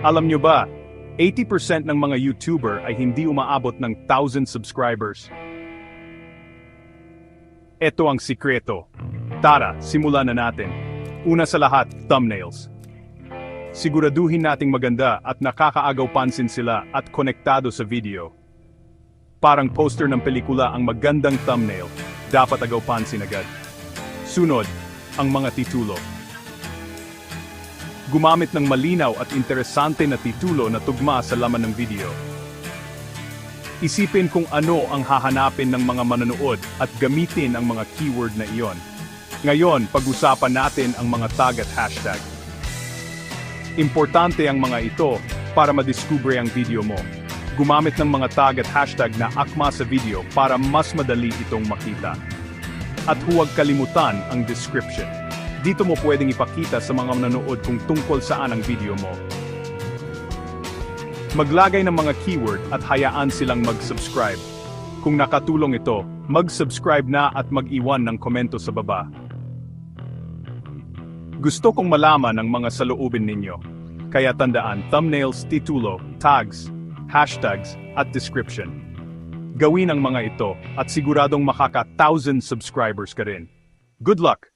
Alam nyo ba, 80% ng mga YouTuber ay hindi umaabot ng 1,000 subscribers. Ito ang sikreto. Tara, simulan na natin. Una sa lahat, thumbnails. Siguraduhin nating maganda at nakakaagaw pansin sila at konektado sa video. Parang poster ng pelikula ang magandang thumbnail, dapat agaw pansin agad. Sunod, ang mga titulo. Gumamit ng malinaw at interesante na titulo na tugma sa laman ng video. Isipin kung ano ang hahanapin ng mga manonood at gamitin ang mga keyword na iyon. Ngayon, pag-usapan natin ang mga tag at hashtag. Importante ang mga ito para madiskubre ang video mo. Gumamit ng mga tag at hashtag na akma sa video para mas madali itong makita. At huwag kalimutan ang description. Dito mo pwedeng ipakita sa mga manonood kung tungkol saan ang video mo. Maglagay ng mga keyword at hayaan silang mag-subscribe. Kung nakatulong ito, mag-subscribe na at mag-iwan ng komento sa baba. Gusto kong malaman ang mga saloobin ninyo. Kaya tandaan, thumbnails, titulo, tags, hashtags, at description. Gawin ang mga ito at siguradong makaka 1,000 subscribers ka rin. Good luck!